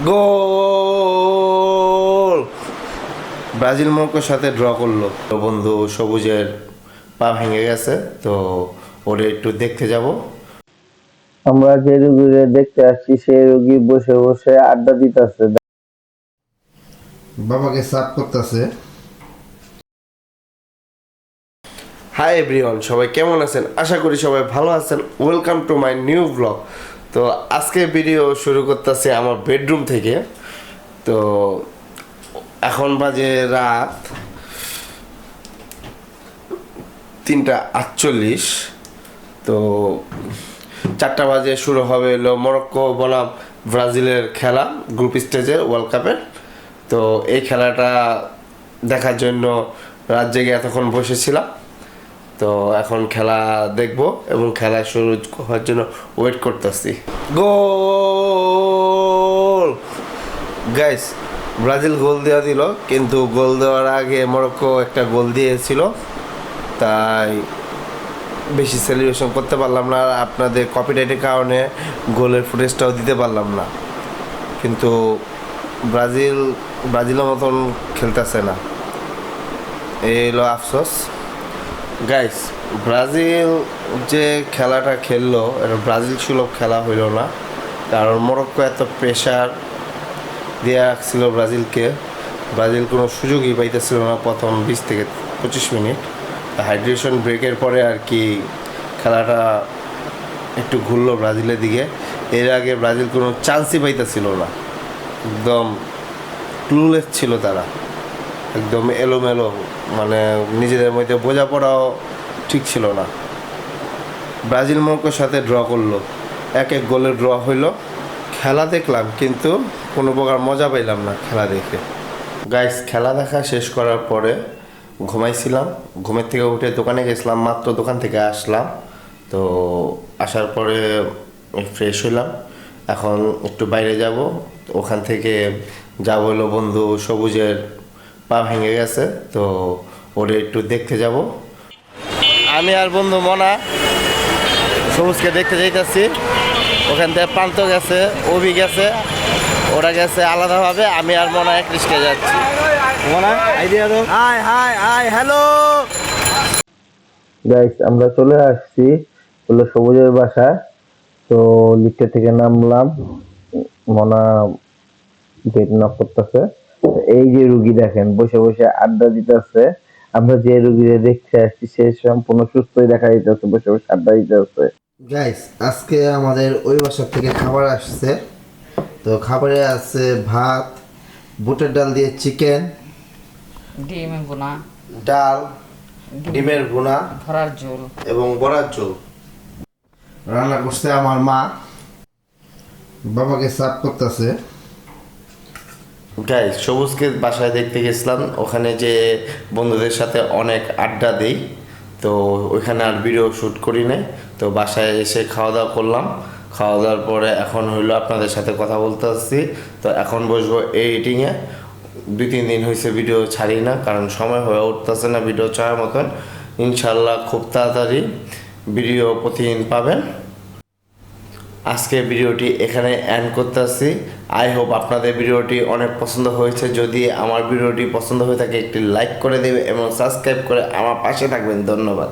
গোল! Brazil মরক্কোর সাথে draw করলো। তো বন্ধু সবুজের পা ভেঙে গেছে, তো ওরে একটু দেখতে যাব। আমরা যে রুগীরে দেখতে আসছি সেই রুগী বসে বসে আড্ডা দিতেছে। বাবাকে সাফ করতেছে। হাই এভরিওয়ান, সবাই কেমন আছেন? আশা করি সবাই ভালো আছেন। Welcome to my new blog. তো আজকে ভিডিও শুরু করতেছি আমার বেডরুম থেকে। তো এখন বাজে রাত 3:48। তো 4টা বাজে শুরু হবে হলো মরক্কো বনাম ব্রাজিলের খেলা, গ্রুপ স্টেজের ওয়ার্ল্ড কাপের। তো এই খেলাটা দেখার জন্য রাত জেগে এতক্ষণ বসেছিলাম। তো এখন খেলা দেখব এবং খেলা শুরু হওয়ার জন্য ওয়েট করতেছি। গোল! গাইস, ব্রাজিল গোল দেওয়া দিল, কিন্তু গোল দেওয়ার আগে মরক্কো একটা গোল দিয়েছিল, তাই বেশি সেলিব্রেশন করতে পারলাম না। আর আপনাদের কপিরাইটের কারণে গোলের ফুটেজটাও দিতে পারলাম না। কিন্তু ব্রাজিলের মতন খেলতেছে না, এই হলো আফসোস। গাইস, ব্রাজিল যে খেলাটা খেললো এটা ব্রাজিল সুলভ খেলা হইল না, কারণ মরক্কো এত প্রেশার দিয়ে রাখছিল ব্রাজিলকে। ব্রাজিল কোনো সুযোগই পাইতেছিল না প্রথম 20 থেকে 25 মিনিট। হাইড্রেশন ব্রেকের পরে আর কি খেলাটা একটু ঘুরলো ব্রাজিলের দিকে। এর আগে ব্রাজিল কোনো চান্সই পাইতেছিল না, একদম ক্লুলেস ছিল তারা, একদম এলোমেলো, মানে নিজেদের মধ্যে বোঝাপড়াও ঠিক ছিল না। ব্রাজিল মরক্কোর সাথে ড্র করলো, 1-1 গোলের ড্র হইলো। খেলা দেখলাম কিন্তু কোনো প্রকার মজা পাইলাম না খেলা দেখে। গাইস, খেলা দেখা শেষ করার পরে ঘুমাইছিলাম। ঘুমের থেকে উঠে দোকানে গেছিলাম, মাত্র দোকান থেকে আসলাম। তো আসার পরে ফ্রেশ হইলাম, এখন একটু বাইরে যাব। ওখান থেকে যাব হলো বন্ধু সবুজের পা ভেঙে গেছে, তো ওরে একটু দেখতে যাব। আমি আর বন্ধু মনা সবুজকে দেখতে যাইতেছি। ওখান থেকে প্রান্ত গেছে, অভি গেছে, ওরা গেছে আলাদাভাবে। আমি আর মনা এক রিস্কে যাচ্ছি। মনা, আইডিয়া দাও। High high high, hello guys, আমরা চলে আসছি হলো সবুজের বাসায়। তো লিফটে থেকে নামলাম, মনা গেট নক করতেছে। এই যে রুগী দেখেন বসে বসে আড্ডা দিতেছে। আমরা যে রুগীরে দেখতে আসছি সে সম্পূর্ণ সুস্থই দেখা দিতেছে, বসে বসে আড্ডা দিতেছে। গাইস, আজকে আমাদের ওই বাসার থেকে খাবার আসছে। তো খাবারে আছে ভাত, বুটের ডাল দিয়ে চিকেন, ডিমের বোনা, ডাল, ডিমের ভুনা ভরার ঝোল এবং বড়ার ঝোল। রান্না করছে আমার মা, বাবাকে সার্ভ করতেছে। গাইস, সবুজকে বাসায় দেখতে গেছিলাম, ওখানে যে বন্ধুদের সাথে অনেক আড্ডা দেই। তো ওইখানে আর ভিডিও শ্যুট করি নাই। তো বাসায় এসে খাওয়া দাওয়া করলাম। খাওয়া দাওয়ার পরে এখন হইলো আপনাদের সাথে কথা বলতে আসছি। তো এখন বসবো এডিটিংয়ে। 2-3 দিন হয়েছে ভিডিও ছাড়ি না, কারণ সময় হয়ে উঠতেছে না ভিডিও ছাড়ার মতন। ইনশাল্লাহ খুব তাড়াতাড়ি ভিডিও প্রতিদিন পাবেন। আজকে ভিডিওটি এখানে এন্ড করতেছি। আই হোপ আপনাদের ভিডিওটি অনেক পছন্দ হয়েছে। যদি আমার ভিডিওটি পছন্দ হয়ে থাকে একটি লাইক করে দেবে এবং সাবস্ক্রাইব করে আমার পাশে থাকবেন। ধন্যবাদ।